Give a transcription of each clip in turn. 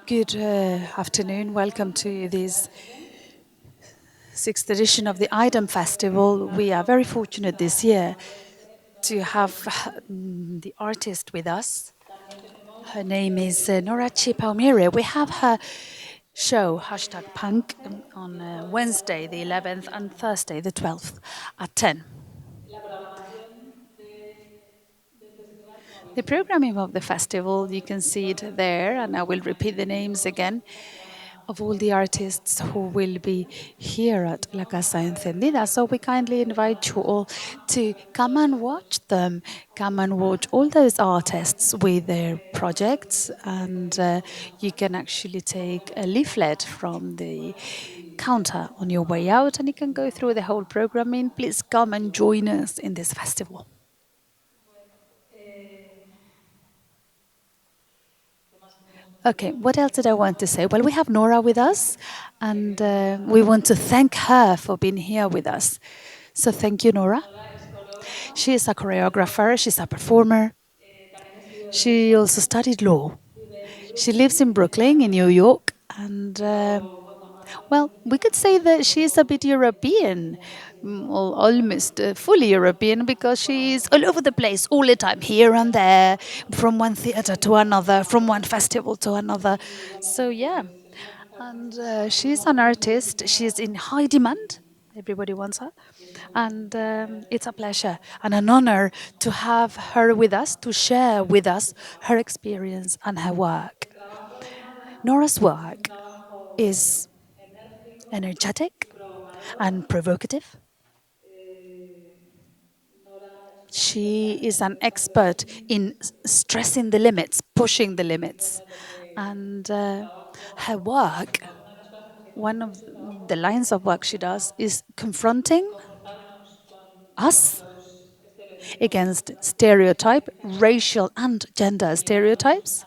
Good afternoon. Welcome to this sixth edition of the IDEM Festival. We are very fortunate this year to have the artist with us. Her name is Nora Chipaumire. We have her show, Hashtag Punk, on Wednesday the 11th and Thursday the 12th at 10. The programming of the festival, you can see it there, and I will repeat the names again of all the artists who will be here at La Casa Encendida. So we kindly invite you all to come and watch them, come and watch all those artists with their projects, and you can actually take a leaflet from the counter on your way out, and you can go through the whole programming. Please come and join us in this festival. Okay, what else did I want to say? Well, we have Nora with us, and we want to thank her for being here with us. So thank you, Nora. She is a choreographer, she's a performer. She also studied law. She lives in Brooklyn, in New York, and well, we could say that she is a bit European, almost fully European, because she is all over the place all the time, here and there, from one theatre to another, from one festival to another. So, yeah. And she's an artist, she's in high demand. Everybody wants her. And it's a pleasure and an honor to have her with us, to share with us her experience and her work. Nora's work is energetic and provocative. She is an expert in stressing the limits, pushing the limits. And her work, one of the lines of work she does is confronting us against stereotype, racial and gender stereotypes,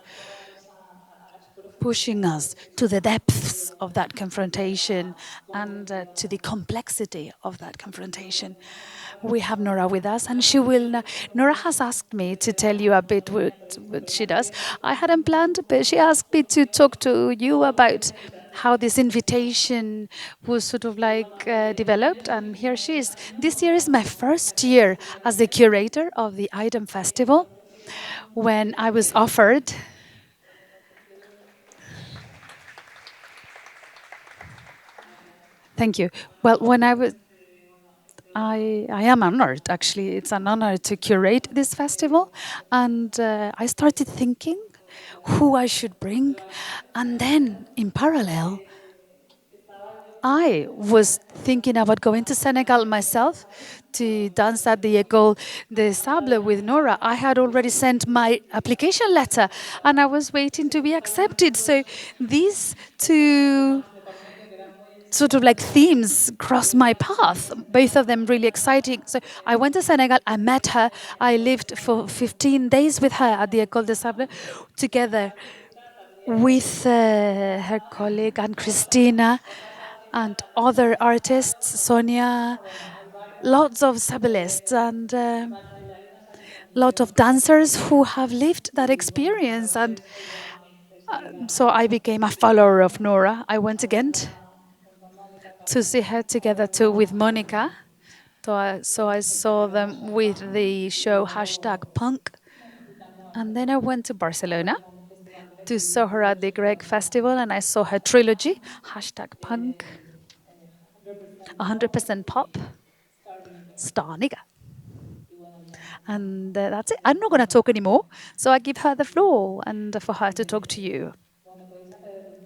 pushing us to the depths of that confrontation and to the complexity of that confrontation. We have Nora with us, and she will. Nora has asked me to tell you a bit what she does. I hadn't planned, but she asked me to talk to you about how this invitation was sort of like developed, and here she is. This year is my first year as the curator of the IDEM Festival. When I was offered Thank you. Well, when I am honored, actually. It's an honor to curate this festival. And I started thinking who I should bring. And then, in parallel, I was thinking about going to Senegal myself to dance at the École des Sables with Nora. I had already sent my application letter and I was waiting to be accepted. So these two sort of like themes crossed my path, both of them really exciting. So I went to Senegal, I met her, I lived for 15 days with her at the École des Sables together with her colleague and Christina and other artists, Sonia, lots of sabalists and lot of dancers who have lived that experience. And so I became a follower of Nora. I went again to see her together too with Monica. So I saw them with the show hashtag Punk. And then I went to Barcelona to saw her at the Greg Festival and I saw her trilogy, hashtag Punk, 100% Pop, Star Nigga. And that's it. I'm not going to talk anymore. So I give her the floor and for her to talk to you.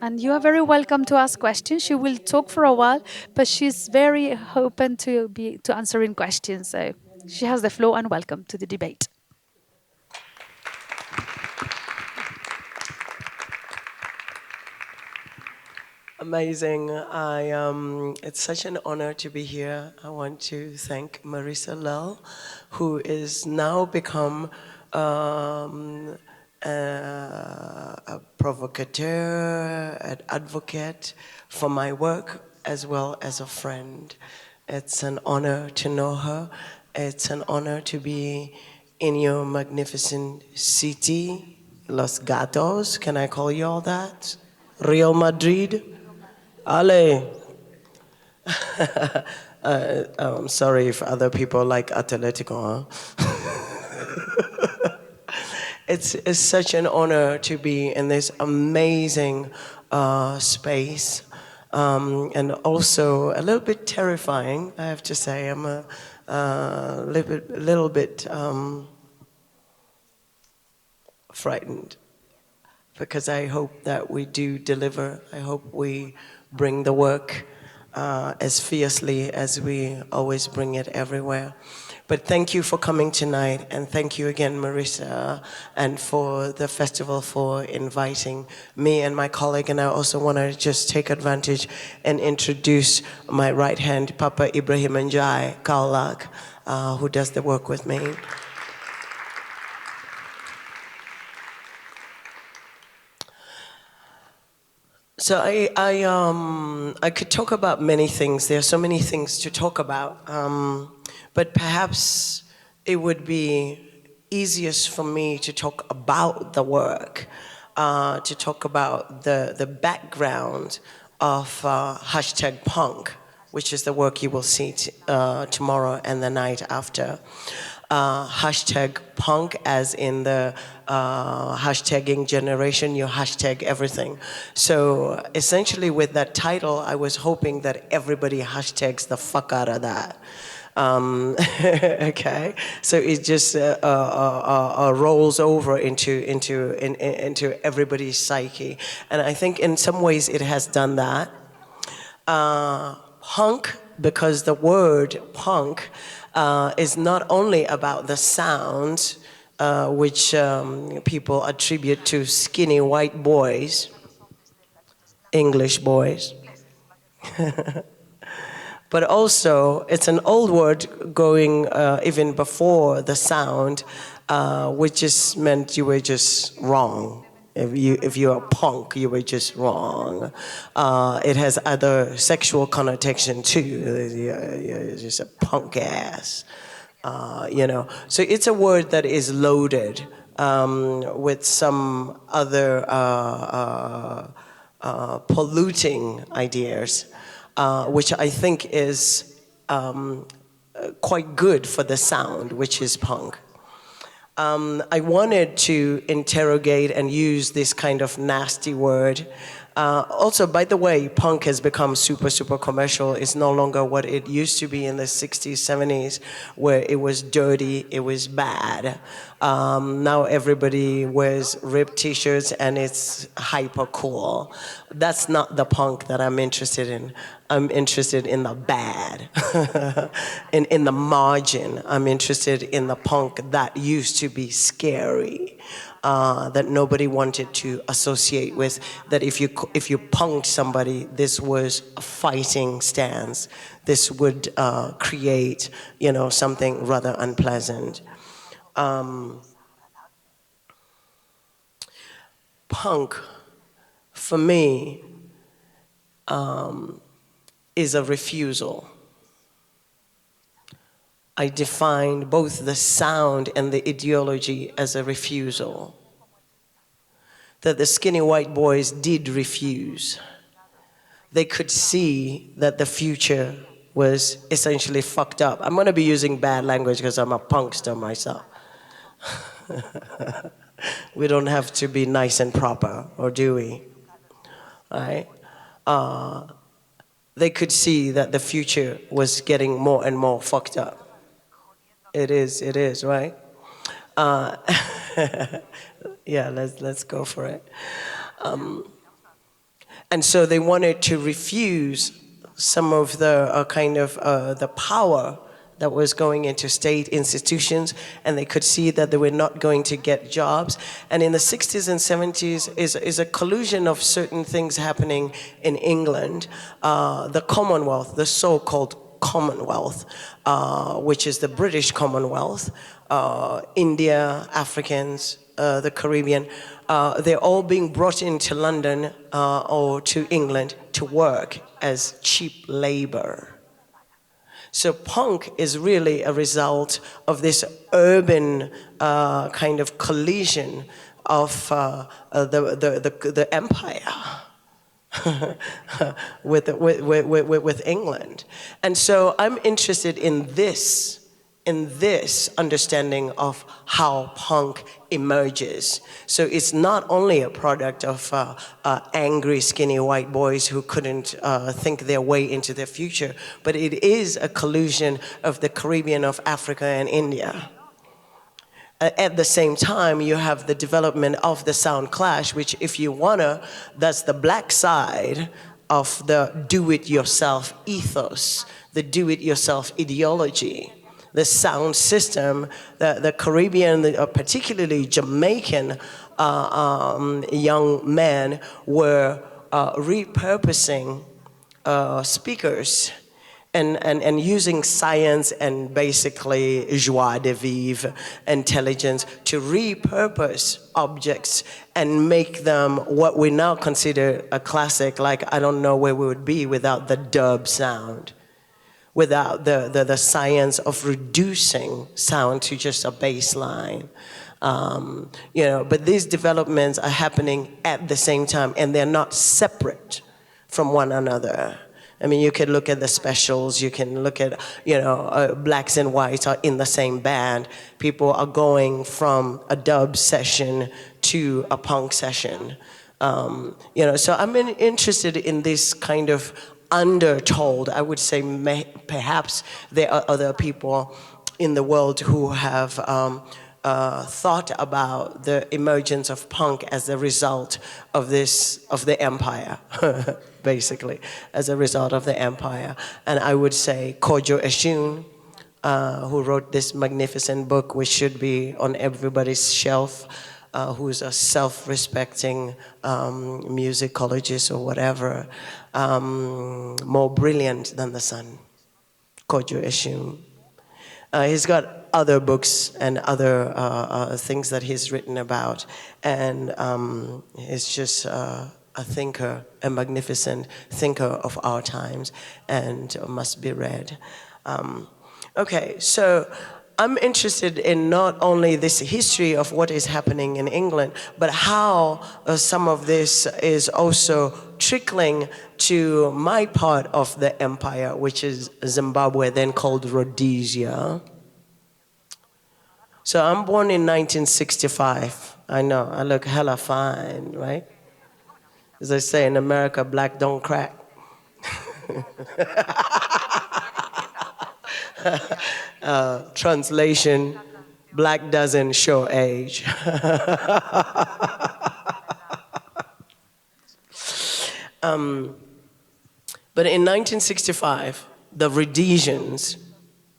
And you are very welcome to ask questions. She will talk for a while, but she's very open to answering questions. So she has the floor and welcome to the debate. Amazing. It's such an honor to be here. I want to thank Marisa Lull, who is now become a provocateur, an advocate for my work, as well as a friend. It's an honor to know her. It's an honor to be in your magnificent city, Los Gatos. Can I call you all that? Real Madrid. Ale. I'm sorry if other people like Atletico, huh? It's such an honor to be in this amazing space, and also a little bit terrifying, I have to say. I'm a little bit frightened, because I hope that we do deliver. I hope we bring the work as fiercely as we always bring it everywhere. But thank you for coming tonight, and thank you again, Marisa, and for the festival for inviting me and my colleague. And I also want to just take advantage and introduce my right hand, Papa Ibrahim Njai Kaulak, who does the work with me. So I could talk about many things. There are so many things to talk about, but perhaps it would be easiest for me to talk about the work, to talk about the background of hashtag punk, which is the work you will see tomorrow and the night after. Hashtag punk, as in the hashtagging generation, you hashtag everything. So essentially with that title, I was hoping that everybody hashtags the fuck out of that. Okay, so it just rolls over into everybody's psyche, and I think in some ways it has done that. Punk, because the word punk is not only about the sound, which people attribute to skinny white boys, English boys, but also it's an old word going even before the sound, which just meant you were just wrong. If you're a punk, you were just wrong. It has other sexual connotation too. You're just a punk ass, you know. So it's a word that is loaded with some other polluting ideas, which I think is quite good for the sound, which is punk. I wanted to interrogate and use this kind of nasty word. Also, by the way, punk has become super commercial. It's no longer what it used to be in the 60s, 70s, where it was dirty, it was bad. Now everybody wears ripped t-shirts and it's hyper cool. That's not the punk that I'm interested in. I'm interested in the bad, in the margin. I'm interested in the punk that used to be scary, that nobody wanted to associate with. That if you punked somebody, this was a fighting stance. This would create, you know, something rather unpleasant. Punk, for me, is a refusal. I defined both the sound and the ideology as a refusal. That the skinny white boys did refuse. They could see that the future was essentially fucked up. I'm gonna be using bad language because I'm a punkster myself. We don't have to be nice and proper, or do we? Right? They could see that the future was getting more and more fucked up. It is, right? Yeah, let's go for it. And so they wanted to refuse some of the kind of the power that was going into state institutions, and they could see that they were not going to get jobs. And in the 60s and 70s is a collusion of certain things happening in England. The Commonwealth, the so-called Commonwealth, which is the British Commonwealth, India, Africans, the Caribbean, they're all being brought into London or to England to work as cheap labor. So punk is really a result of this urban kind of collision of the empire. with England. And so I'm interested in this understanding of how punk emerges. So it's not only a product of angry, skinny white boys who couldn't think their way into their future, but it is a collusion of the Caribbean, of Africa, and India. At the same time, you have the development of the sound clash, which, if you wanna, that's the black side of the do-it-yourself ethos, the do-it-yourself ideology. The sound system, the Caribbean, particularly Jamaican young men were repurposing speakers and using science and basically joie de vivre, intelligence, to repurpose objects and make them what we now consider a classic. Like, I don't know where we would be without the dub sound, without the science of reducing sound to just a bass line. You know, but these developments are happening at the same time, and they're not separate from one another. I mean, you can look at the specials, you can look at, you know, blacks and whites are in the same band. People are going from a dub session to a punk session. You know, so I'm interested in this kind of undertold. I would say perhaps there are other people in the world who have thought about the emergence of punk as a result of the empire, basically, as a result of the empire. And I would say Kojo Eshun, who wrote this magnificent book, which should be on everybody's shelf, who's a self-respecting musicologist or whatever, more brilliant than the sun, Kojo Eshun. He's got other books and other things that he's written about, and he's just a thinker, a magnificent thinker of our times, and must be read. Okay, so I'm interested in not only this history of what is happening in England, but how some of this is also trickling to my part of the empire, which is Zimbabwe, then called Rhodesia. So I'm born in 1965. I know, I look hella fine, right? As they say in America, black don't crack. Translation, black doesn't show age. But in 1965, the Rhodesians,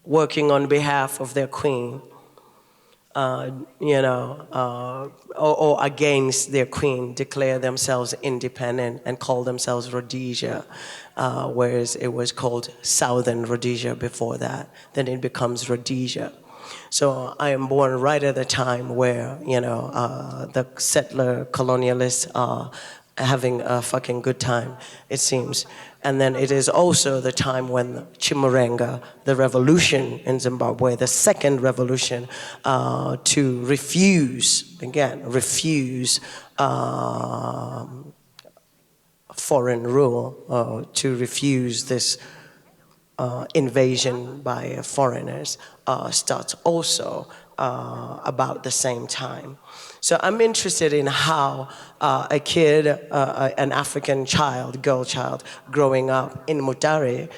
working on behalf of their queen, or against their queen, declare themselves independent and call themselves Rhodesia, whereas it was called Southern Rhodesia before that. Then it becomes Rhodesia. So I am born right at the time where, the settler colonialists are having a fucking good time, it seems. And then it is also the time when Chimurenga, the revolution in Zimbabwe, the second revolution, to refuse foreign rule, to refuse this invasion by foreigners, starts also about the same time. So I'm interested in how a kid, an African child, girl child, growing up in Mutare,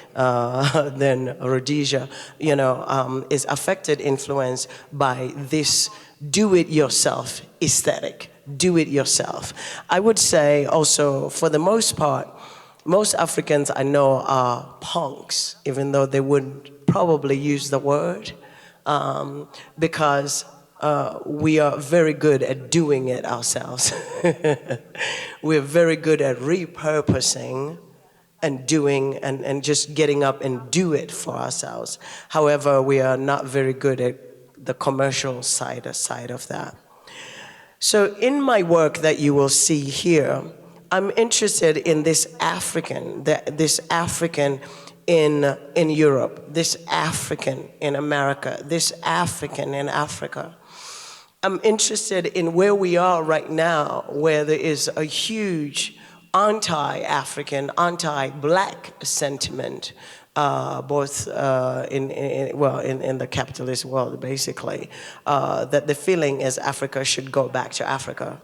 then Rhodesia, is affected, influenced by this do-it-yourself aesthetic, do-it-yourself. I would say also, for the most part, most Africans I know are punks, even though they wouldn't probably use the word, because we are very good at doing it ourselves. We're very good at repurposing and doing and just getting up and do it for ourselves. However, we are not very good at the commercial side of that. So in my work that you will see here, I'm interested in this African in Europe, this African in America, this African in Africa. I'm interested in where we are right now, where there is a huge anti-African, anti-black sentiment, both in the capitalist world, basically, that the feeling is Africa should go back to Africa.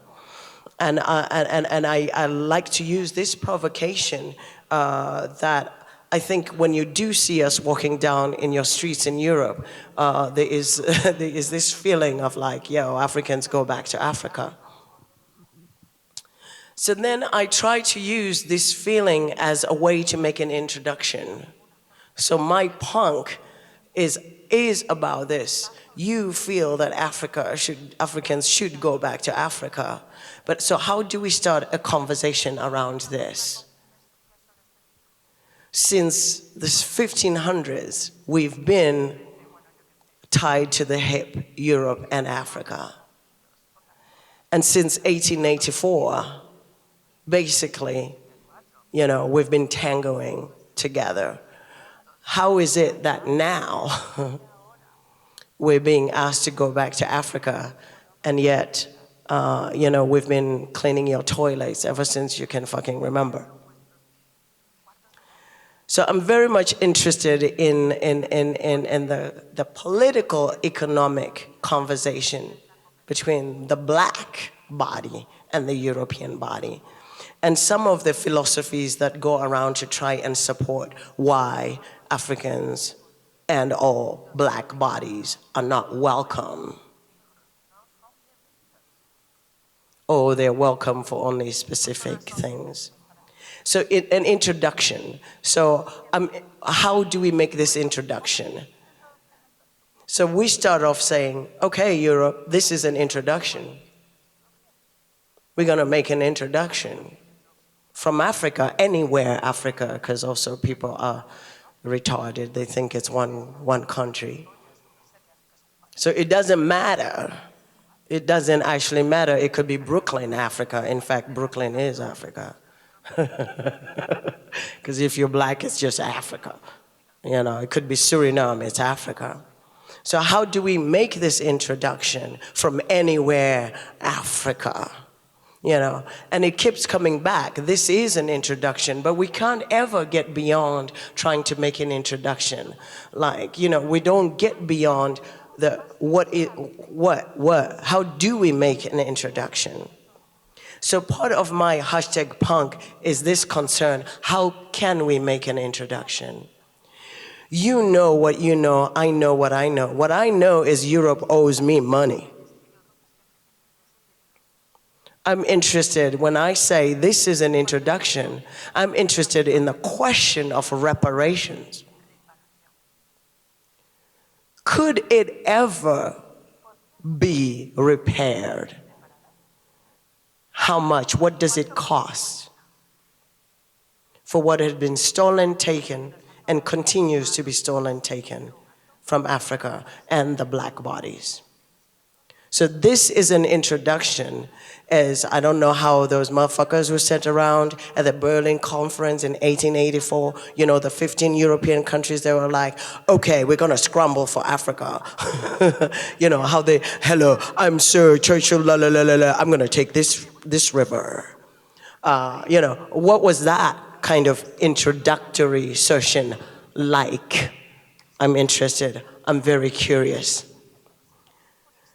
And I like to use this provocation that I think when you do see us walking down in your streets in Europe, there is there is this feeling of like, yo, Africans go back to Africa. So then I try to use this feeling as a way to make an introduction. So my punk is about this. You feel that Africans should go back to Africa. But so how do we start a conversation around this? Since the 1500s, we've been tied to the hip, Europe and Africa. And since 1884, basically, you know, we've been tangoing together. How is it that now we're being asked to go back to Africa, and yet, you know, we've been cleaning your toilets ever since you can fucking remember? So I'm very much interested in the political economic conversation between the black body and the European body, and some of the philosophies that go around to try and support why Africans and all black bodies are not welcome, or they're welcome for only specific things. So an introduction. So how do we make this introduction? So we start off saying, okay, Europe, this is an introduction. We're gonna make an introduction. From Africa, anywhere Africa, because also people are retarded. They think it's one country. So it doesn't matter. It doesn't actually matter. It could be Brooklyn, Africa. In fact, Brooklyn is Africa. Because if you're black, it's just Africa. You know, it could be Suriname, it's Africa. So how do we make this introduction from anywhere Africa? You know, and it keeps coming back. This is an introduction, but we can't ever get beyond trying to make an introduction. Like, you know, we don't get beyond the how do we make an introduction? So part of my #punk is this concern: how can we make an introduction? You know what you know, I know what I know. What I know is Europe owes me money. I'm interested, when I say this is an introduction, I'm interested in the question of reparations. Could it ever be repaired? How much? What does it cost for what had been stolen, taken, and continues to be stolen, taken from Africa and the black bodies? So this is an introduction, as I don't know how those motherfuckers were sent around at the Berlin conference in 1884, you know, the 15 European countries, they were like, okay, we're gonna scramble for Africa. You know, how they, hello, I'm Sir Churchill, la la la la la, I'm gonna take this river. You know, what was that kind of introductory session like? I'm interested, I'm very curious.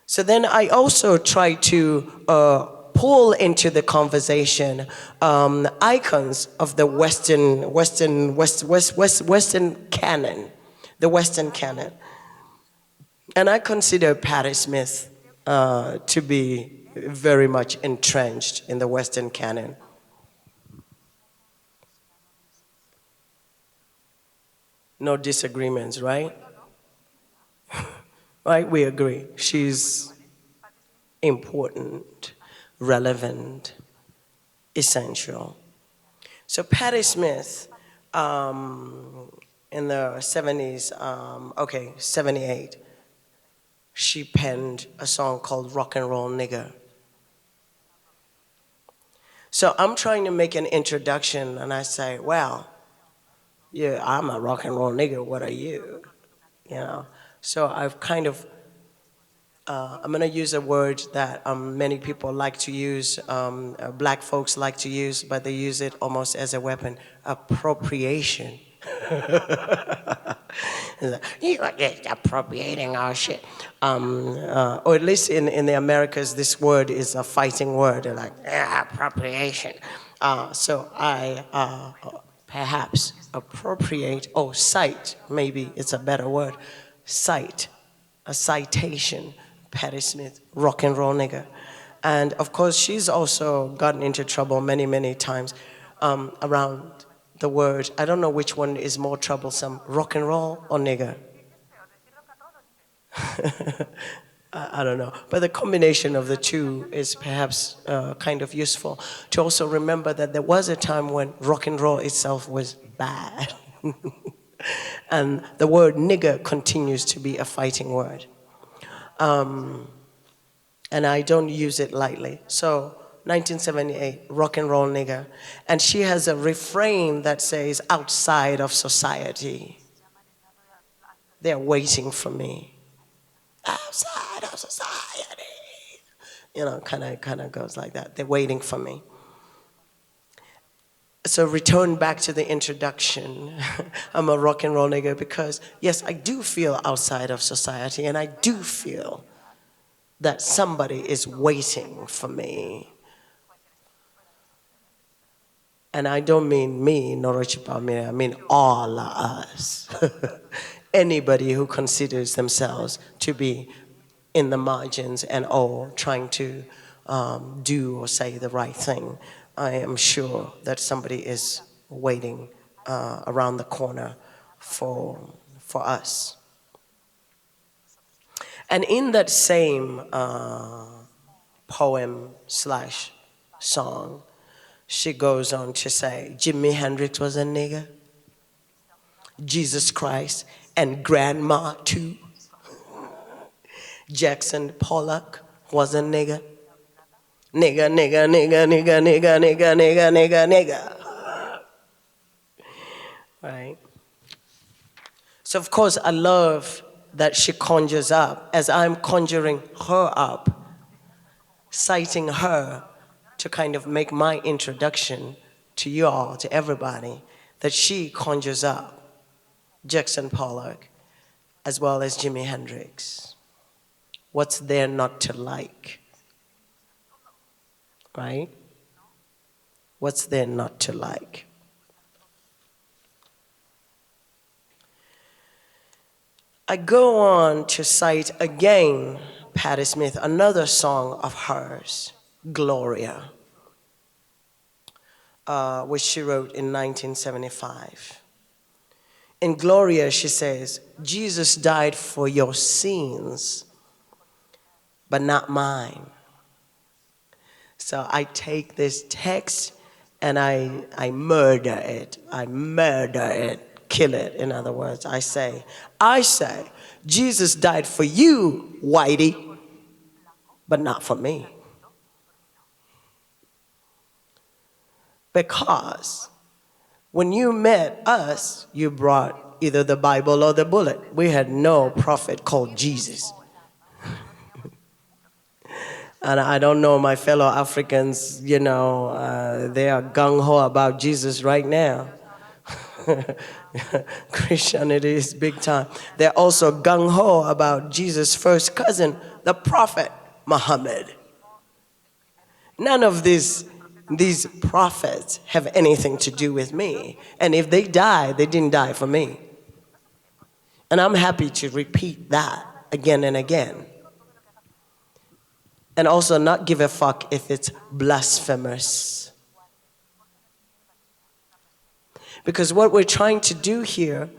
So then I also try to pull into the conversation icons of the Western canon, the Western canon. And I consider Patti Smith to be very much entrenched in the Western canon. No disagreements, right? Right, we agree. She's important, relevant, essential. So Patti Smith, in the 70s, 78, she penned a song called Rock and Roll Nigger. So I'm trying to make an introduction, and I say, well, yeah, I'm a rock and roll nigger, what are you? You know? So I've kind of I'm going to use a word that many people like to use, black folks like to use, but they use it almost as a weapon: appropriation. You are just appropriating our shit. Or at least in the Americas, this word is a fighting word. They're like, appropriation. So I perhaps appropriate, cite, maybe it's a better word, cite, a citation, Patti Smith, rock and roll nigger. And of course, she's also gotten into trouble many, many times around the word. I don't know which one is more troublesome, rock and roll or nigger. I don't know. But the combination of the two is perhaps kind of useful to also remember that there was a time when rock and roll itself was bad. And the word nigger continues to be a fighting word. And I don't use it lightly. So 1978, rock and roll nigger. And she has a refrain that says, outside of society, they're waiting for me. Outside of society. You know, kind of goes like that. They're waiting for me. So return back to the introduction. I'm a rock and roll nigger because, yes, I do feel outside of society, and I do feel that somebody is waiting for me. And I don't mean me, Nora Chipaumire, I mean all of us. Anybody who considers themselves to be in the margins and all trying to do or say the right thing, I am sure that somebody is waiting around the corner for us. And in that same poem slash song, she goes on to say, Jimi Hendrix was a nigger, Jesus Christ, and Grandma too. Jackson Pollock was a nigger. Nigger, nigger, nigger, nigger, nigger, nigger, nigger, nigger, nigger. Right? So of course I love that she conjures up, as I'm conjuring her up, citing her to kind of make my introduction to you all, to everybody, that she conjures up Jackson Pollock as well as Jimi Hendrix. What's there not to like? Right? What's there not to like? I go on to cite again Patti Smith, another song of hers, Gloria, which she wrote in 1975. In Gloria, she says, Jesus died for your sins, but not mine. So I take this text and I murder it. I murder it, kill it, in other words. I say, Jesus died for you, whitey, but not for me. Because when you met us, you brought either the Bible or the bullet. We had no prophet called Jesus. And I don't know, my fellow Africans, you know, they are gung-ho about Jesus right now. Christianity is big time. They're also gung-ho about Jesus' first cousin, the prophet Muhammad. None of these prophets have anything to do with me. And if they die, they didn't die for me. And I'm happy to repeat that again and again. And also not give a fuck if it's blasphemous. Because what we're trying to do here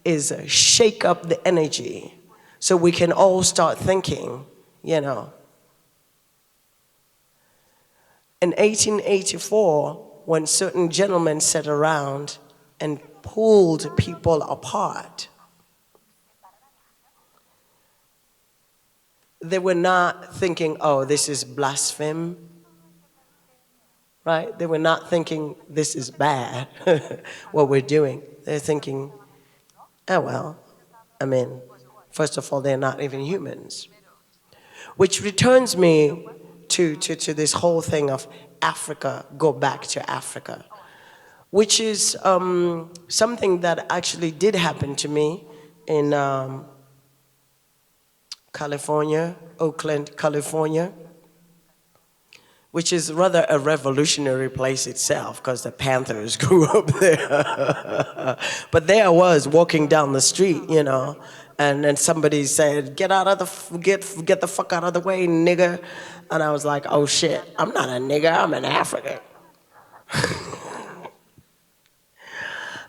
is shake up the energy so we can all start thinking, you know. In 1884, when certain gentlemen sat around and pulled people apart, they were not thinking, oh, this is blasphemy, right? They were not thinking, this is bad, what we're doing. They're thinking, oh, well, I mean, first of all, they're not even humans. which returns me to this whole thing of Africa, go back to Africa, which is something that actually did happen to me in California, Oakland, California, which is rather a revolutionary place itself because the Panthers grew up there. But there I was walking down the street, you know, and then somebody said, "Get out of the get the fuck out of the way, nigger," and I was like, "Oh shit, I'm not a nigger, I'm an African."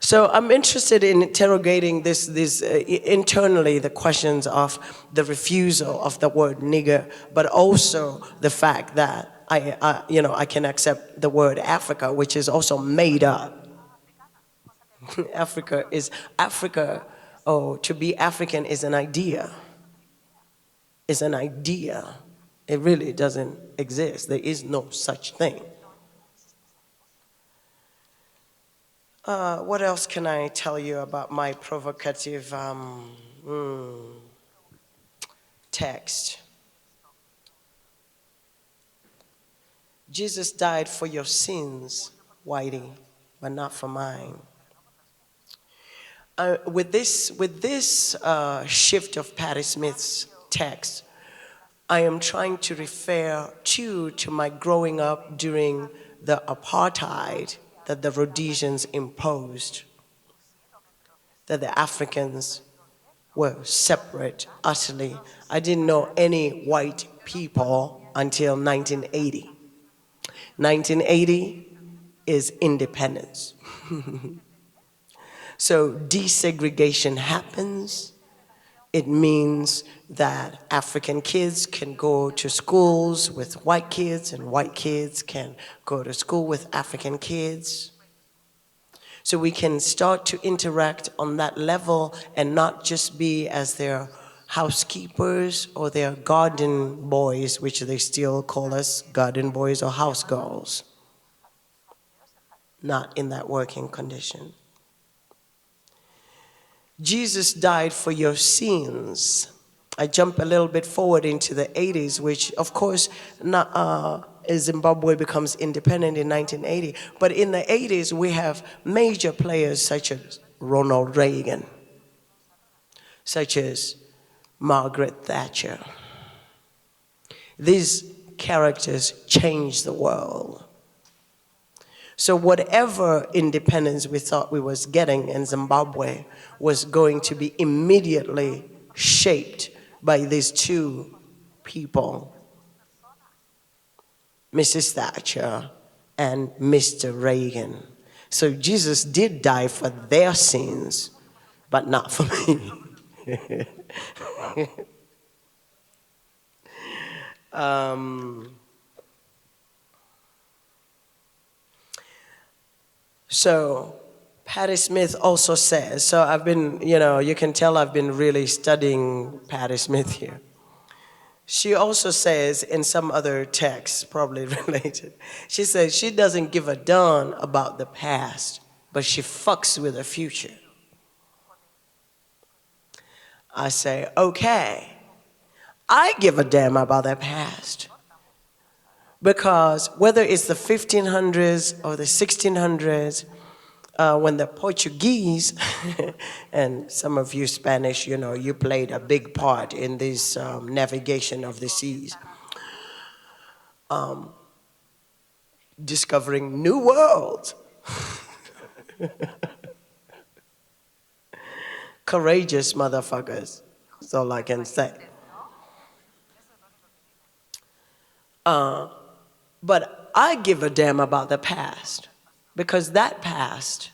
So I'm interested in interrogating this internally, the questions of the refusal of the word nigger, but also the fact that I can accept the word Africa, which is also made up. Africa. Oh, to be African is an idea. Is an idea. It really doesn't exist. There is no such thing. What else can I tell you about my provocative text? Jesus died for your sins, Whitey, but not for mine. With this shift of Patti Smith's text, I am trying to refer to my growing up during the apartheid that the Rhodesians imposed, that the Africans were separate utterly. I didn't know any white people until 1980. 1980 is independence. So desegregation happens. It means that African kids can go to schools with white kids and white kids can go to school with African kids. So we can start to interact on that level and not just be as their housekeepers or their garden boys, which they still call us garden boys or house girls. Not in that working condition. Jesus died for your sins. I jump a little bit forward into the 80s, which of course Zimbabwe becomes independent in 1980. But in the 80s, we have major players such as Ronald Reagan, such as Margaret Thatcher. These characters changed the world. So whatever independence we thought we was getting in Zimbabwe was going to be immediately shaped by these two people, Mrs. Thatcher and Mr. Reagan. So Jesus did die for their sins, but not for me. So Patti Smith also says, so I've been, you can tell I've been really studying Patti Smith here. She also says in some other texts, probably related, she says she doesn't give a darn about the past, but she fucks with the future. I say, okay, I give a damn about the past. Because whether it's the 1500s or the 1600s, when the Portuguese, and some of you Spanish, you played a big part in this navigation of the seas, discovering new worlds. Courageous motherfuckers, that's all I can say. But I give a damn about the past, because that past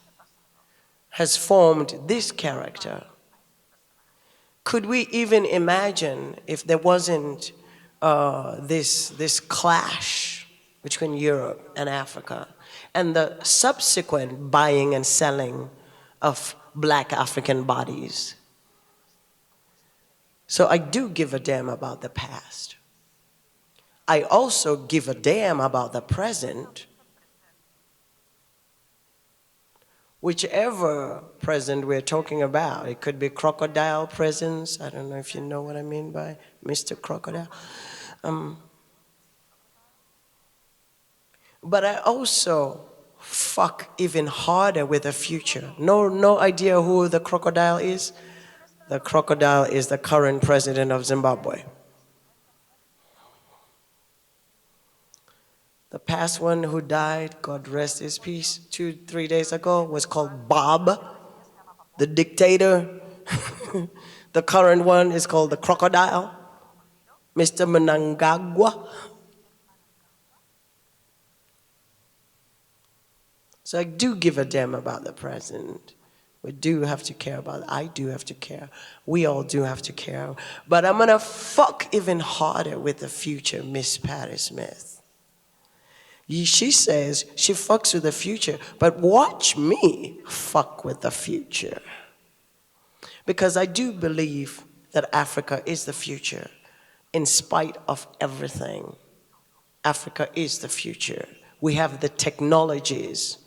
has formed this character. Could we even imagine if there wasn't this clash between Europe and Africa and the subsequent buying and selling of black African bodies? So I do give a damn about the past. I also give a damn about the present. Whichever present we're talking about, it could be crocodile presence. I don't know if you know what I mean by Mr. Crocodile. But I also fuck even harder with the future. No idea who the crocodile is? The crocodile is the current president of Zimbabwe. The past one who died, God rest his peace, 2-3 days ago, was called Bob, the dictator. The current one is called the crocodile, Mr. Mnangagwa. So I do give a damn about the present. We do have to care about it. I do have to care. We all do have to care. But I'm gonna fuck even harder with the future, Miss Patti Smith. She says she fucks with the future, but watch me fuck with the future. Because I do believe that Africa is the future, in spite of everything. Africa is the future. We have the technologies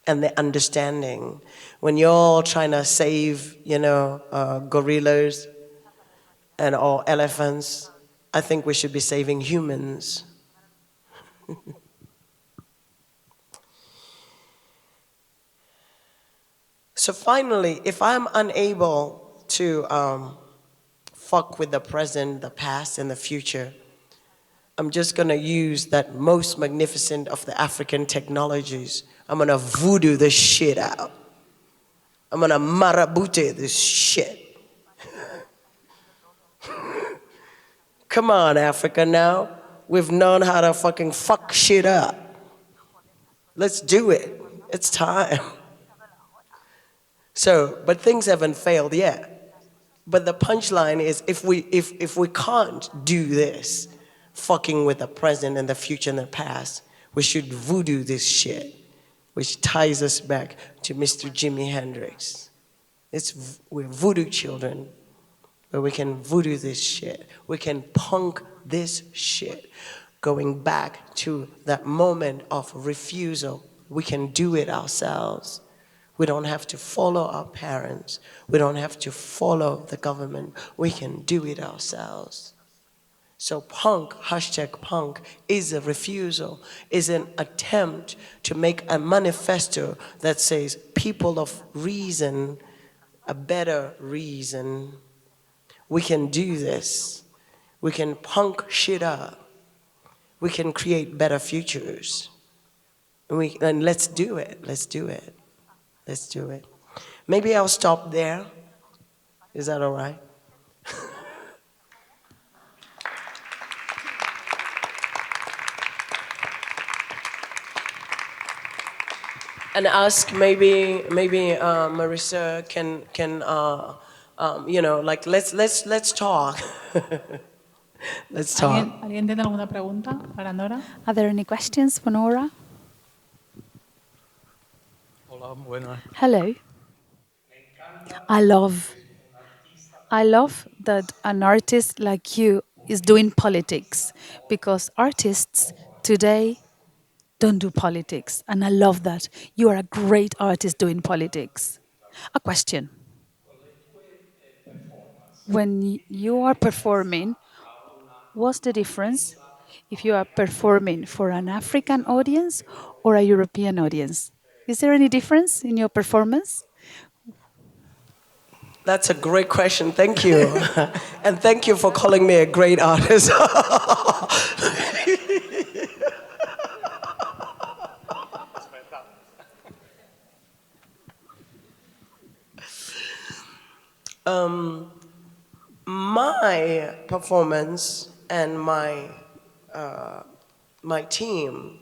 and the understanding. When you're all trying to save, gorillas and all elephants, I think we should be saving humans. So finally, if I'm unable to fuck with the present, the past, and the future, I'm just gonna use that most magnificent of the African technologies. I'm gonna voodoo this shit out. I'm gonna marabute this shit. Come on, Africa now. We've known how to fucking fuck shit up. Let's do it. It's time. So, but things haven't failed yet. But the punchline is if we can't do this, fucking with the present and the future and the past, we should voodoo this shit, which ties us back to Mr. Jimi Hendrix. We're voodoo children, but we can voodoo this shit. We can punk this shit. Going back to that moment of refusal, we can do it ourselves. We don't have to follow our parents. We don't have to follow the government. We can do it ourselves. So punk, #punk, is a refusal, is an attempt to make a manifesto that says people of reason, a better reason, we can do this. We can punk shit up. We can create better futures. And let's do it. Let's do it. Let's do it. Maybe I'll stop there. Is that all right? And ask maybe Marisa can let's talk. Let's talk. ¿Alguien tiene alguna pregunta para Nora? Are there any questions for Nora? Hola, buenas. Hello. I love that an artist like you is doing politics, because artists today don't do politics, and I love that. You are a great artist doing politics. A question. When you are performing, what's the difference if you are performing for an African audience or a European audience? Is there any difference in your performance? That's a great question. Thank you. And thank you for calling me a great artist. My performance and my team.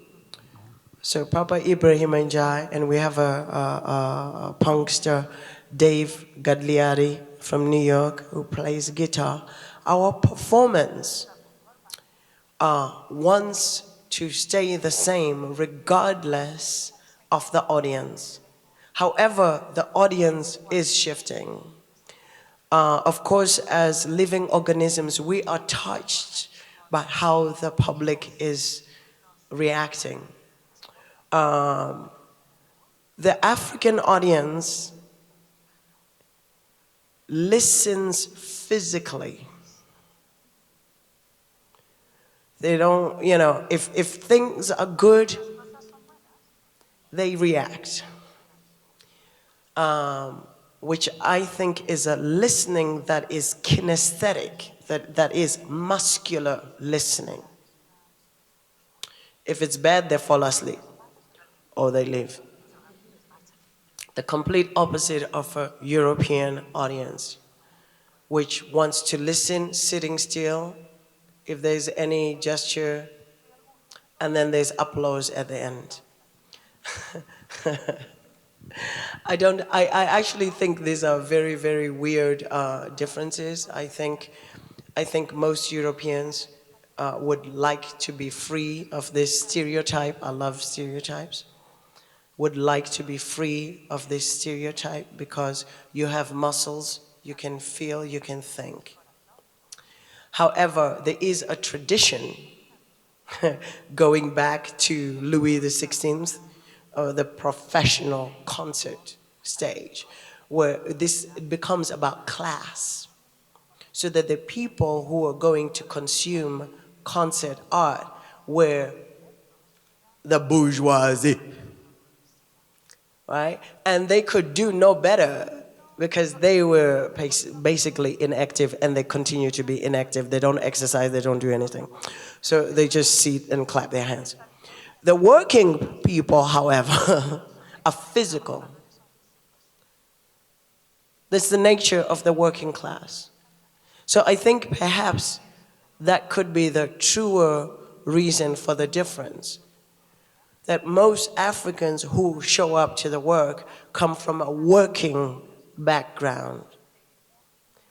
So Papa Ibrahim Njai, and we have a punkster, Dave Gagliardi from New York, who plays guitar. Our performance wants to stay the same regardless of the audience. However, the audience is shifting. Of course, as living organisms, we are touched by how the public is reacting. The African audience listens physically. They don't, you know, if things are good, they react. Which I think is a listening that is kinesthetic, that is muscular listening. If it's bad, they fall asleep or they leave. The complete opposite of a European audience, which wants to listen sitting still, if there's any gesture, and then there's applause at the end. I actually think these are very, very weird differences. I think most Europeans would like to be free of this stereotype. I love stereotypes. Would like to be free of this stereotype because you have muscles, you can feel, you can think. However, there is a tradition going back to Louis XVI, the professional concert stage, where this becomes about class. So that the people who are going to consume concert art were the bourgeoisie, right? And they could do no better because they were basically inactive and they continue to be inactive. They don't exercise, they don't do anything. So they just sit and clap their hands. The working people, however, are physical. That's the nature of the working class. So I think perhaps that could be the truer reason for the difference. That most Africans who show up to the work come from a working background,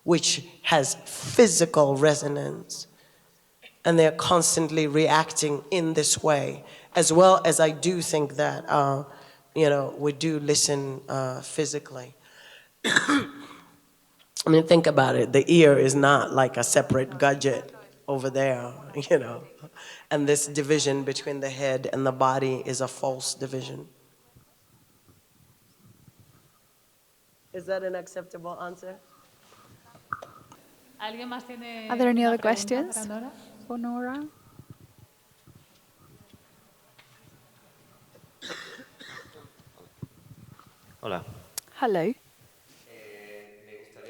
which has physical resonance. And they're constantly reacting in this way, as well as I do think that, you know, we do listen physically. I mean, think about it. The ear is not like a separate gadget over there, you know. And this division between the head and the body is a false division. Is that an acceptable answer? ¿Alguien más tiene Are there any una other pregunta questions para Nora? for Nora? Hola. Hello.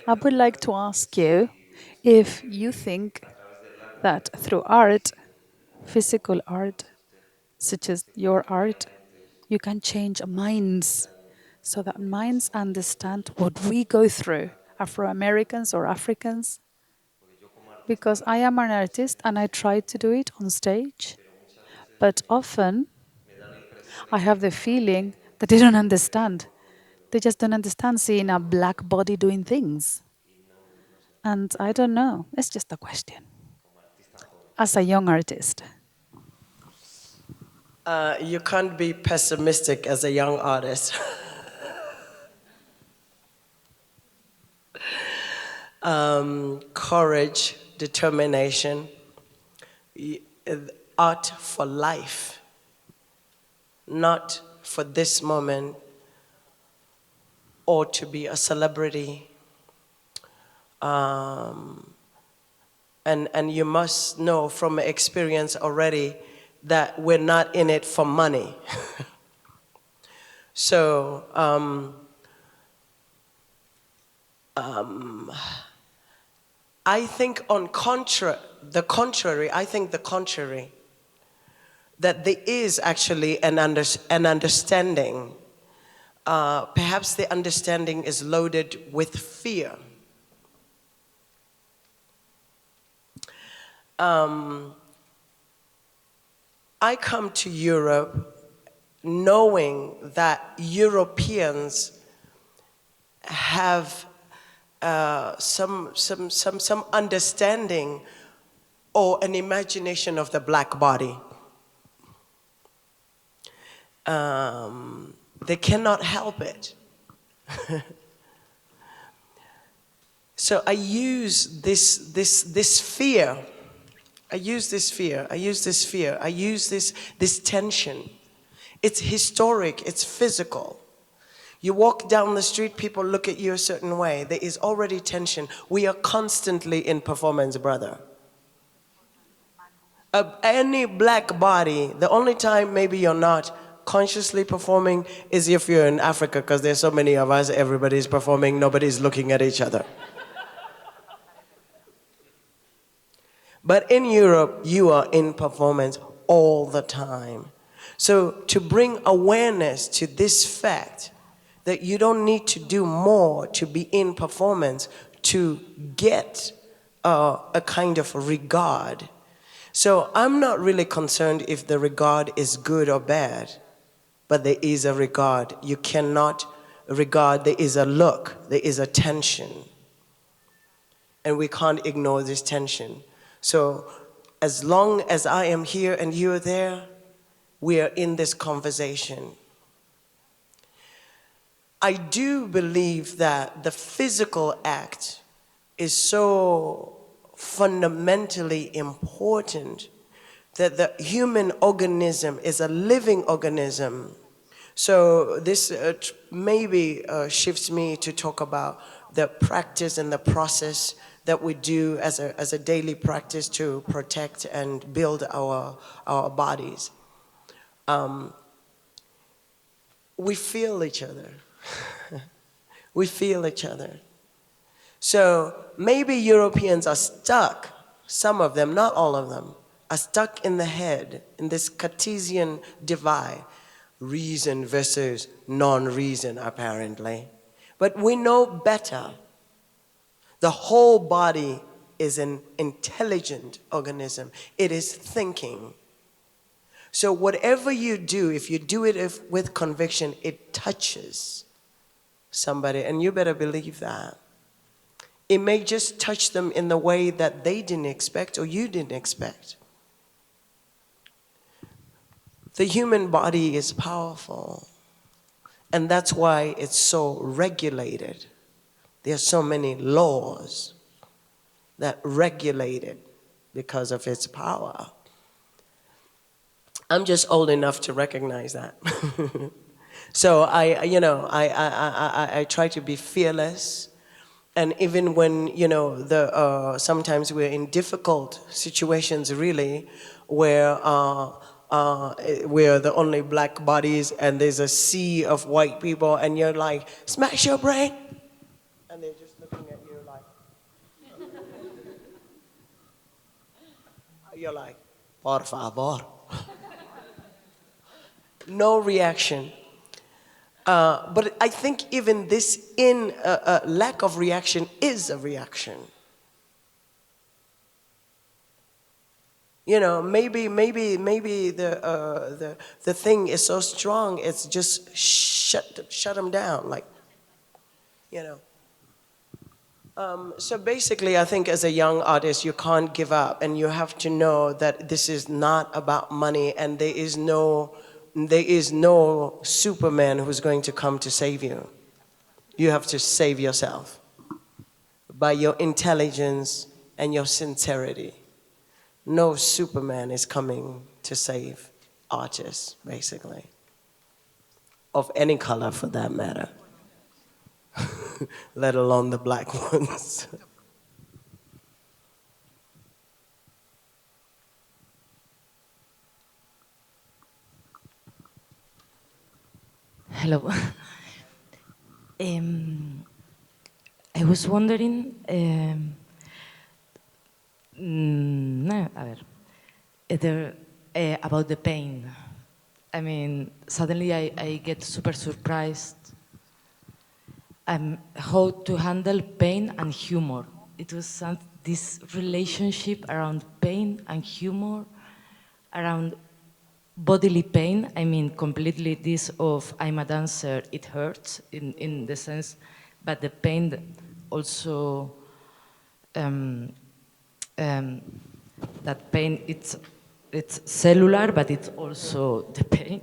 I would like to ask you if you think that through art, physical art, such as your art, you can change minds so that minds understand what we go through, Afro Americans or Africans. Because I am an artist and I try to do it on stage, but often I have the feeling that they don't understand. They just don't understand seeing a black body doing things. And I don't know. It's just a question. As a young artist. You can't be pessimistic as a young artist. Courage, determination, art for life, not for this moment or to be a celebrity. And you must know from experience already that we're not in it for money. So, I think the contrary, that there is actually an understanding. Perhaps the understanding is loaded with fear. I come to Europe knowing that Europeans have some understanding or an imagination of the black body. They cannot help it. So I use this fear. I use this tension. It's historic, it's physical. You walk down the street, people look at you a certain way. There is already tension. We are constantly in performance, brother. Any black body, the only time maybe you're not consciously performing is if you're in Africa, because there's so many of us, everybody's performing, nobody's looking at each other. But in Europe, you are in performance all the time. So to bring awareness to this fact that you don't need to do more to be in performance to get a kind of regard. So I'm not really concerned if the regard is good or bad, but there is a regard. You cannot regard, there is a look, there is a tension. And we can't ignore this tension. So as long as I am here and you're there, we are in this conversation. I do believe that the physical act is so fundamentally important that the human organism is a living organism. So this maybe shifts me to talk about the practice and the process that we do as a daily practice to protect and build our bodies. We feel each other. We feel each other. So maybe Europeans are stuck, some of them, not all of them, are stuck in the head, in this Cartesian divide, reason versus non-reason apparently. But we know better. The whole body is an intelligent organism. It is thinking. So whatever you do, if you do it with conviction, it touches somebody, and you better believe that. It may just touch them in the way that they didn't expect or you didn't expect. The human body is powerful, and that's why it's so regulated. There are so many laws that regulate it because of its power. I'm just old enough to recognize that. So I try to be fearless, and even when sometimes we're in difficult situations, really, where we're the only black bodies and there's a sea of white people, and you're like, smash your brain, and they're just looking at you like, you're like, por favor. No reaction. But I think even this lack of reaction is a reaction. You know, maybe the thing is so strong, it's just shut them down, like, you know. So basically, I think as a young artist, you can't give up, and you have to know that this is not about money, and there is no Superman who's going to come to save you. You have to save yourself by your intelligence and your sincerity. No Superman is coming to save artists, basically, of any color for that matter, let alone the black ones. Hello. I was wondering, about the pain. I mean, suddenly I get super surprised how to handle pain and humor. It was this relationship around pain and humor, around bodily pain. I mean, completely this of I'm a dancer, it hurts in the sense, but the pain that also, that pain, it's cellular, but it's also the pain.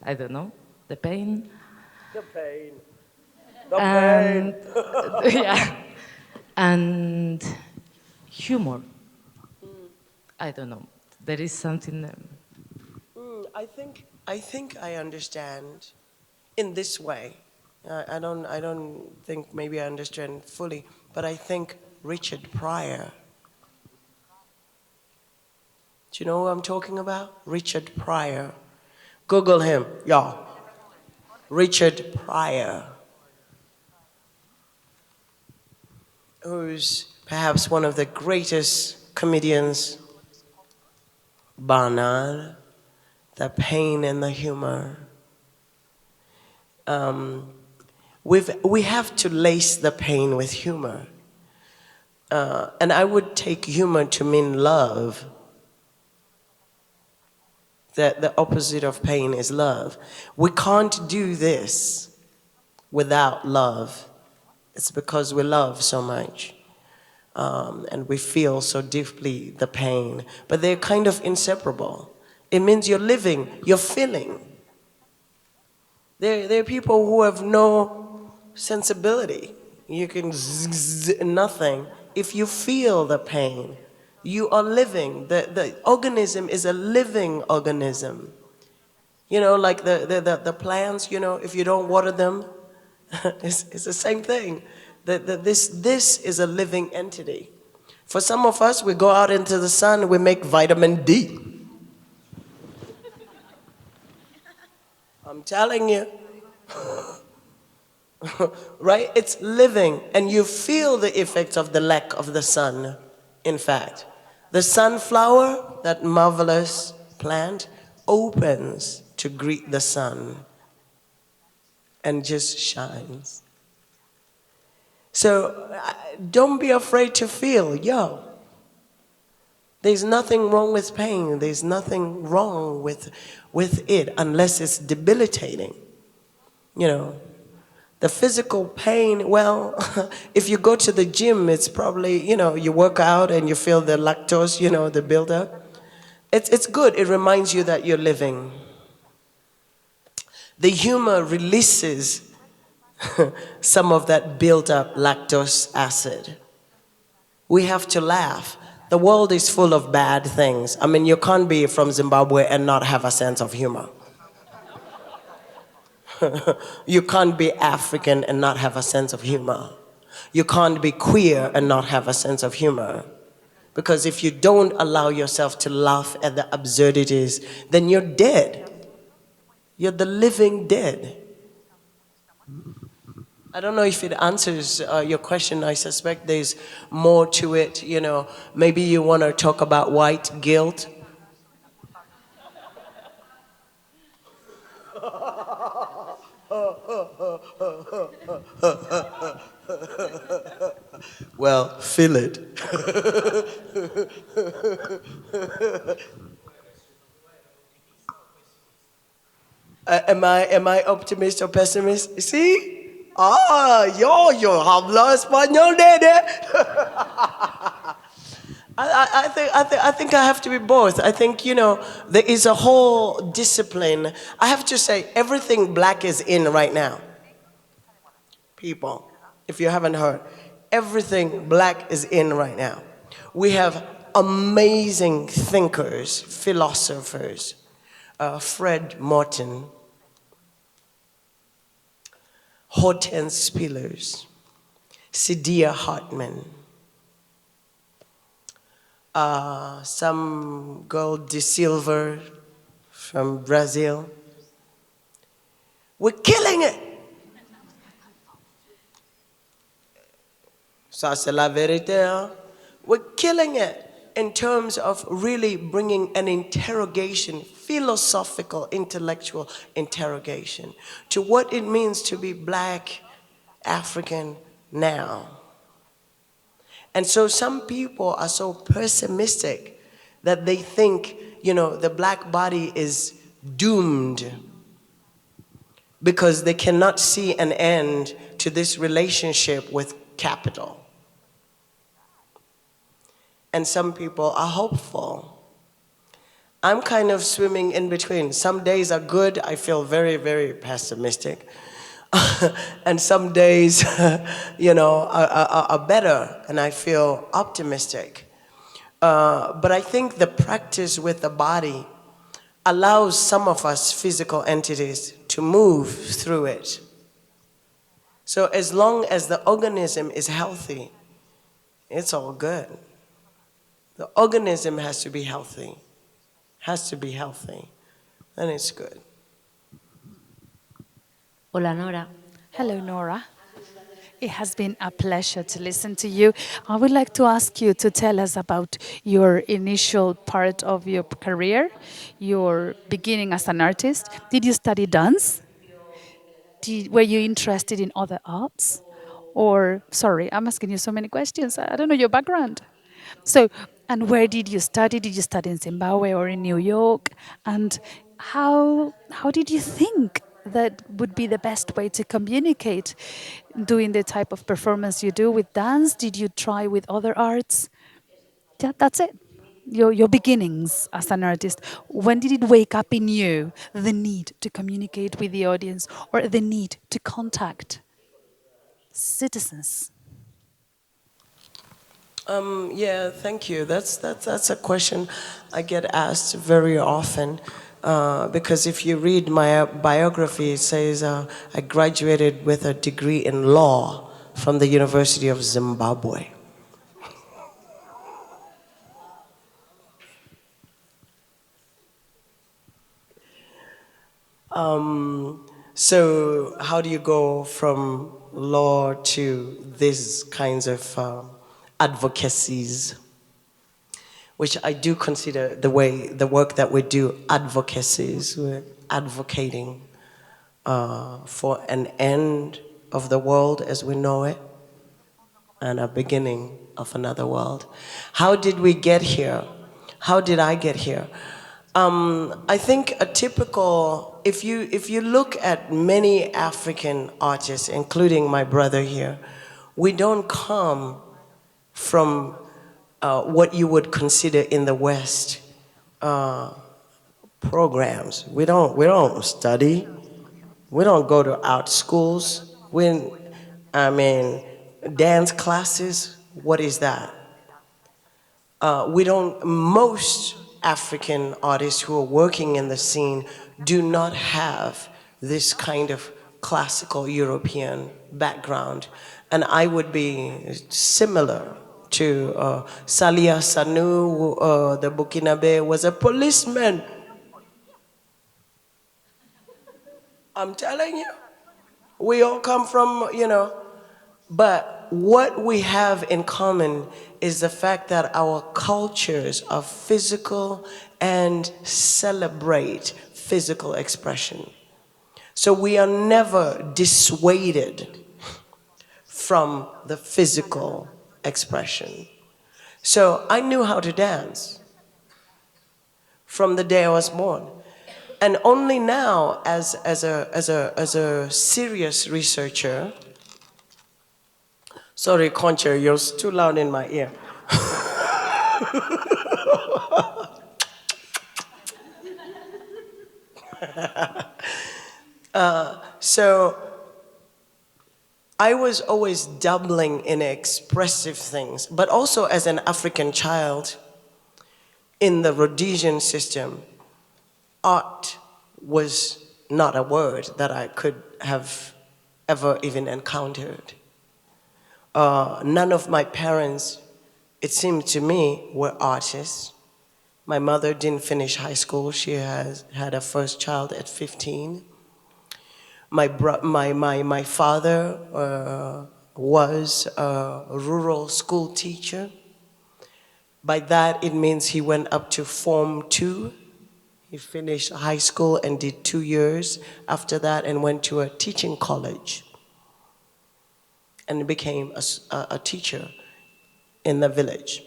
I don't know, the pain. The pain. And, yeah, and humor. I don't know. There is something. I think I understand in this way. I don't think maybe I understand fully, but I think Richard Pryor Do you know who I'm talking about? Richard Pryor. Google him, y'all. Richard Pryor, who's perhaps one of the greatest comedians, Barnard, the pain and the humor. We have to lace the pain with humor. And I would take humor to mean love. That the opposite of pain is love. We can't do this without love. It's because we love so much. And we feel so deeply the pain. But they're kind of inseparable. It means you're living, you're feeling. There are people who have no sensibility. You can nothing. If you feel the pain, you are living. The organism is a living organism. You know, like the plants, you know, if you don't water them, it's the same thing. This is a living entity. For some of us, we go out into the sun, we make vitamin D. I'm telling you. Right? It's living, and you feel the effects of the lack of the sun, in fact. The sunflower, that marvelous plant, opens to greet the sun and just shines. So don't be afraid to feel, yo. There's nothing wrong with pain. There's nothing wrong with it unless it's debilitating. You know, the physical pain, well, if you go to the gym, it's probably, you know, you work out and you feel the lactose, you know, the buildup. It's good. It reminds you that you're living. The humor releases some of that built up lactose acid. We have to laugh. The world is full of bad things. I mean, you can't be from Zimbabwe and not have a sense of humor. You can't be African and not have a sense of humor. You can't be queer and not have a sense of humor. Because if you don't allow yourself to laugh at the absurdities, then you're dead. You're the living dead. I don't know if it answers your question. I suspect there's more to it. You know, maybe you want to talk about white guilt. Well, feel it. Am I optimist or pessimist? See? Ah, yo habla español, nene. I think I have to be both. I think, you know, there is a whole discipline. I have to say, everything black is in right now. People, if you haven't heard, everything black is in right now. We have amazing thinkers, philosophers. Fred Morton, Hortense Spillers, Sidia Hartman, some girl De Silva from Brazil. We're killing it. Ça c'est la vérité. Hein? We're killing it in terms of really bringing an interrogation, philosophical, intellectual interrogation to what it means to be black African now. And so some people are so pessimistic that they think, you know, the black body is doomed because they cannot see an end to this relationship with capital. And some people are hopeful. I'm kind of swimming in between. Some days are good, I feel very, very pessimistic. And some days, you know, are better, and I feel optimistic. But I think the practice with the body allows some of us physical entities to move through it. So as long as the organism is healthy, it's all good. The organism has to be healthy. has to be healthy, then it's good. Hola, Nora. Hello, Nora. It has been a pleasure to listen to you. I would like to ask you to tell us about your initial part of your career, your beginning as an artist. Did you study dance? Were you interested in other arts? Or, sorry, I'm asking you so many questions. I don't know your background. So, and where did you study? Did you study in Zimbabwe or in New York? And how did you think that would be the best way to communicate doing the type of performance you do with dance? Did you try with other arts? Yeah, that's it. Your beginnings as an artist. When did it wake up in you the need to communicate with the audience or the need to contact citizens? Yeah, thank you. That's a question I get asked very often. Because if you read my biography, it says I graduated with a degree in law from the University of Zimbabwe. So how do you go from law to these kinds of advocacies, which I do consider the work that we do advocacies. We're advocating for an end of the world as we know it and a beginning of another world. How did we get here? How did I get here? I think a typical, if you look at many African artists, including my brother here, we don't come from what you would consider in the West programs. We don't study. We don't go to art schools. I mean, dance classes. What is that? We don't. Most African artists who are working in the scene do not have this kind of classical European background, and I would be similar to Salia Sanu, the Burkinabe, was a policeman. I'm telling you, we all come from, but what we have in common is the fact that our cultures are physical and celebrate physical expression. So we are never dissuaded from the physical expression. So I knew how to dance from the day I was born. And only now, as a serious researcher, sorry, Concha, you're too loud in my ear. So I was always dabbling in expressive things, but also as an African child in the Rhodesian system, art was not a word that I could have ever even encountered. None of my parents, it seemed to me, were artists. My mother didn't finish high school. She had her first child at 15. My father was a rural school teacher. By that, it means he went up to Form 2. He finished high school and did 2 years after that and went to a teaching college and became a teacher in the village.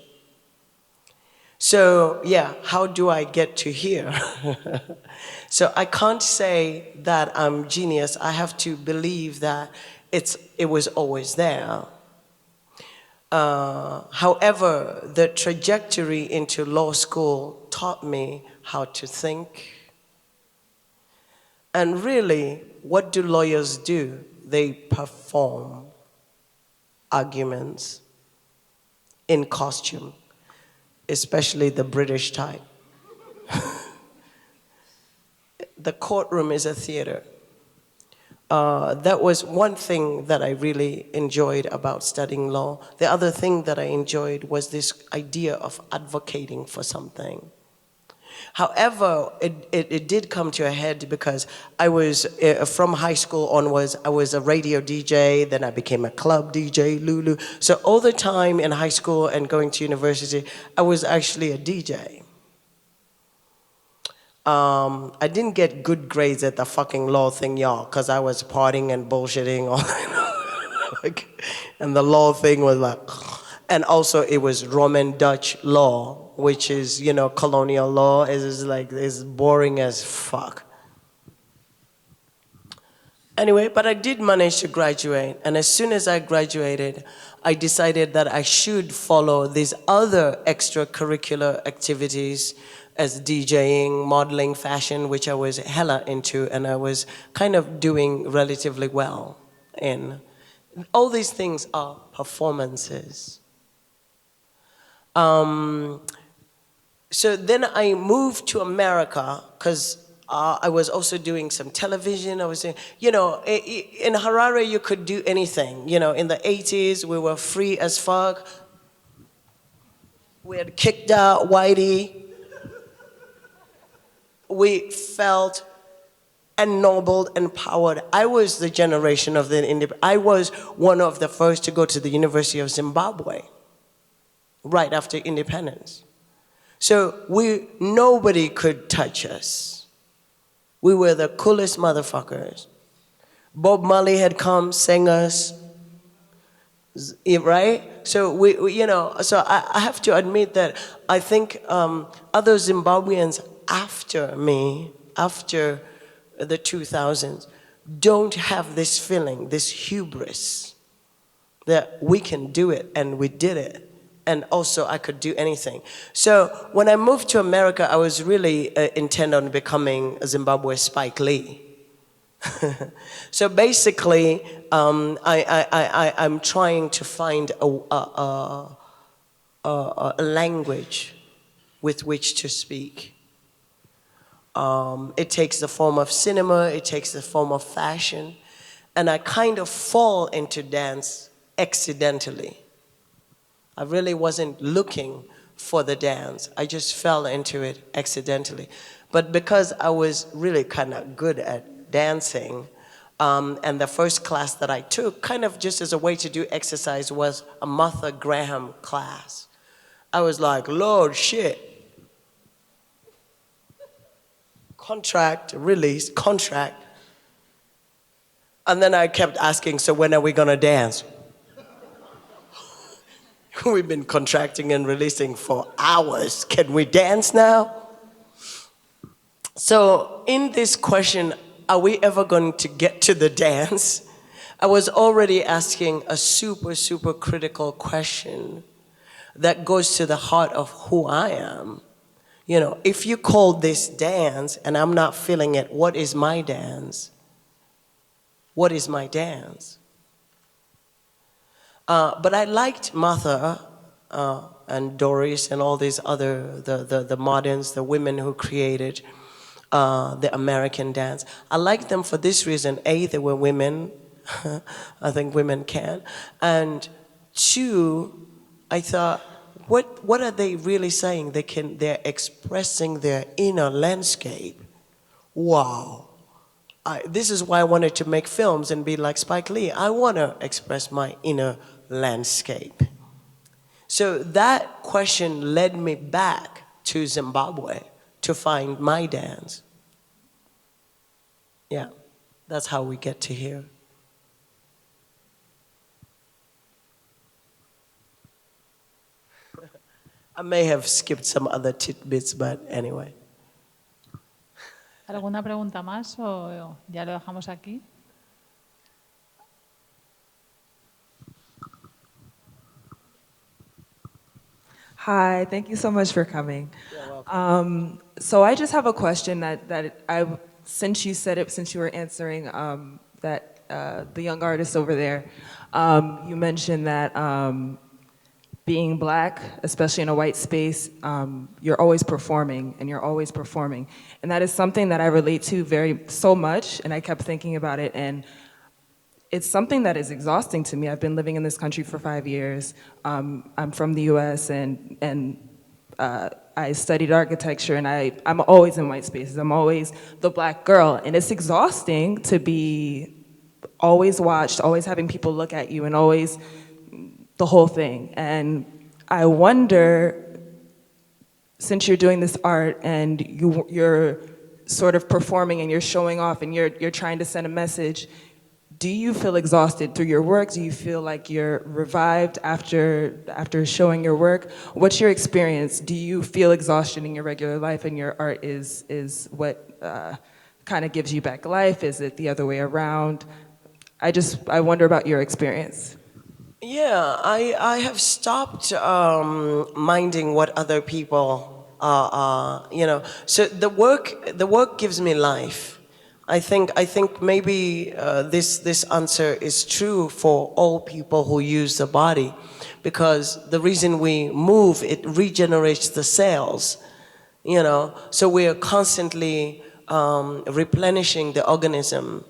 So yeah, how do I get to here? So I can't say that I'm genius. I have to believe that it was always there. However, the trajectory into law school taught me how to think. And really, what do lawyers do? They perform arguments in costume, especially the British type. The courtroom is a theater. That was one thing that I really enjoyed about studying law. The other thing that I enjoyed was this idea of advocating for something. However, it did come to a head because I was, from high school onwards, I was a radio DJ, then I became a club DJ, Lulu. So all the time in high school and going to university, I was actually a DJ. I didn't get good grades at the fucking law thing, y'all, because I was partying and bullshitting all like, and the law thing was like, and also it was Roman Dutch law, which is, you know, colonial law. Is boring as fuck. Anyway, but I did manage to graduate, and as soon as I graduated, I decided that I should follow these other extracurricular activities as DJing, modeling, fashion, which I was hella into, and I was kind of doing relatively well in. All these things are performances. So then I moved to America because I was also doing some television. I was doing, you know, in Harare you could do anything. You know, in the 80s we were free as fuck. We had kicked out Whitey. We felt ennobled, empowered. I was the generation of the I was one of the first to go to the University of Zimbabwe right after independence. So nobody could touch us. We were the coolest motherfuckers. Bob Marley had come, sang us, right? So we you know, so I have to admit that I think other Zimbabweans after me, after the 2000s, don't have this feeling, this hubris, that we can do it, and we did it. And also I could do anything. So when I moved to America, I was really intent on becoming a Zimbabwe Spike Lee. So basically, I'm trying to find a language with which to speak. It takes the form of cinema, it takes the form of fashion, and I kind of fall into dance accidentally. I really wasn't looking for the dance. I just fell into it accidentally. But because I was really kind of good at dancing, and the first class that I took, kind of just as a way to do exercise, was a Martha Graham class. I was like, Lord, shit. Contract, release, contract. And then I kept asking, so when are we gonna dance? We've been contracting and releasing for hours. Can we dance now? So in this question, are we ever going to get to the dance? I was already asking a super, super critical question that goes to the heart of who I am. You know, if you call this dance and I'm not feeling it, what is my dance? What is my dance? But I liked Martha and Doris and all these other, the moderns, the women who created the American dance. I liked them for this reason. A, they were women. I think women can. And two, I thought, what are they really saying? They're expressing their inner landscape. Wow. This is why I wanted to make films and be like Spike Lee. I want to express my inner landscape. So that question led me back to Zimbabwe to find my dance. Yeah, that's how we get to here. I may have skipped some other tidbits, but anyway. ¿Alguna pregunta más o ya lo dejamos aquí? Hi, thank you so much for coming. You're welcome. So I just have a question since you said it, since you were answering that the young artist over there, you mentioned that being Black, especially in a white space, you're always performing and you're always performing. And that is something that I relate to so much, and I kept thinking about it, and it's something that is exhausting to me. I've been living in this country for 5 years. I'm from the US, and I I studied architecture, and I'm always in white spaces. I'm always the black girl, and it's exhausting to be always watched, always having people look at you, and always the whole thing. And I wonder, since you're doing this art and you're sort of performing and you're showing off and you're trying to send a message, do you feel exhausted through your work? Do you feel like you're revived after showing your work? What's your experience? Do you feel exhaustion in your regular life and your art is what kind of gives you back life? Is it the other way around? I wonder about your experience. Yeah, I have stopped minding what other people So the work gives me life. I think maybe this answer is true for all people who use the body, because the reason we move, it regenerates the cells. So we are constantly replenishing the organism,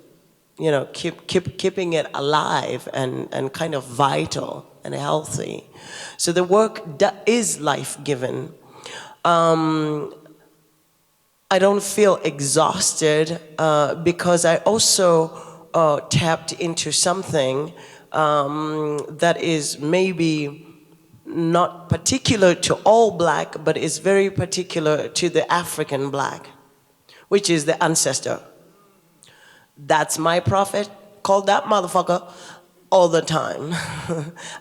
keeping it alive and kind of vital and healthy. So the work is life-giving. I don't feel exhausted because I also tapped into something that is maybe not particular to all black, but is very particular to the African black, which is the ancestor. That's my prophet. Call that motherfucker all the time.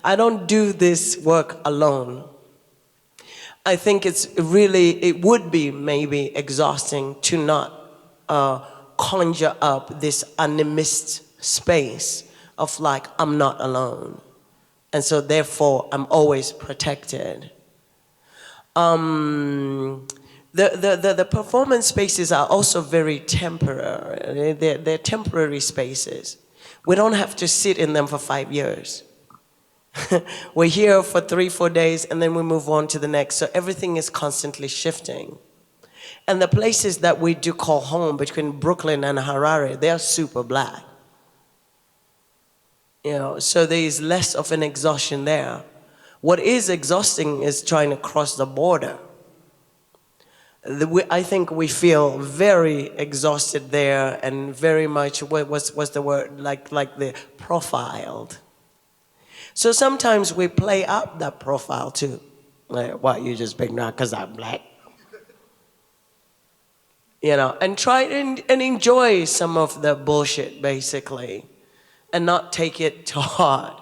I don't do this work alone. I think it would be maybe exhausting to not conjure up this animist space of like, I'm not alone. And so therefore, I'm always protected. The performance spaces are also very temporary. They're temporary spaces. We don't have to sit in them for 5 years. We're here for 3-4 days and then we move on to the next. So everything is constantly shifting. And the places that we do call home, between Brooklyn and Harare, they are super black. So there is less of an exhaustion there. What is exhausting is trying to cross the border. I think we feel very exhausted there and very much, what's the word, like the profiled. So sometimes we play up that profile too. Like, what, you just picked me out because I'm black? And try and enjoy some of the bullshit, basically, and not take it too hard.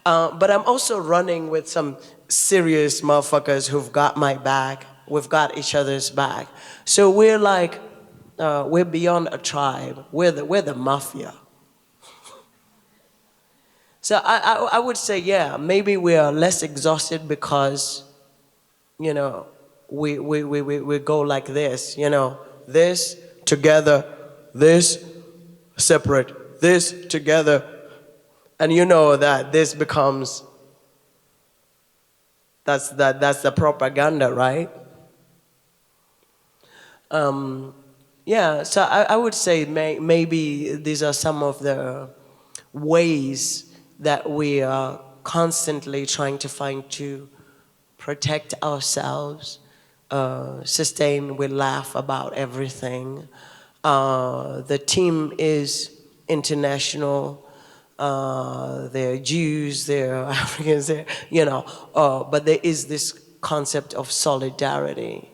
But I'm also running with some serious motherfuckers who've got my back. We've got each other's back. So we're like, we're beyond a tribe. We're the mafia. So I would say, yeah, maybe we are less exhausted because, we go like this, this together, this separate, this together, and that this becomes, that's the propaganda, right? Yeah, so I would say maybe these are some of the ways that we are constantly trying to find to protect ourselves, sustain, we laugh about everything. The team is international. There are Jews, there are Africans, but there is this concept of solidarity.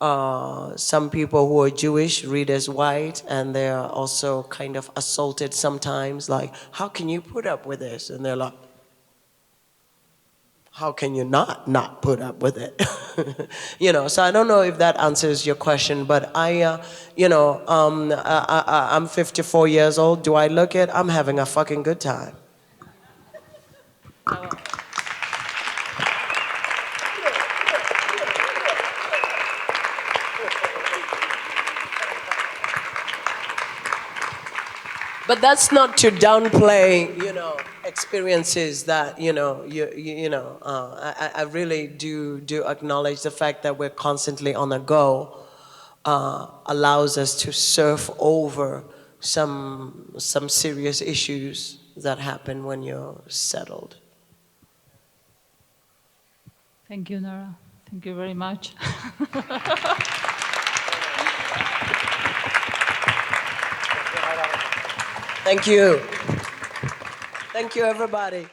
Some people who are Jewish read as white, and they're also kind of assaulted sometimes, like, how can you put up with this? And they're like, how can you not put up with it? So I don't know if that answers your question, but I'm 54 years old. Do I look it? I'm having a fucking good time. But that's not to downplay, experiences that, I really do acknowledge the fact that we're constantly on the go, allows us to surf over some serious issues that happen when you're settled. Thank you, Nora. Thank you very much. Thank you. Thank you, everybody.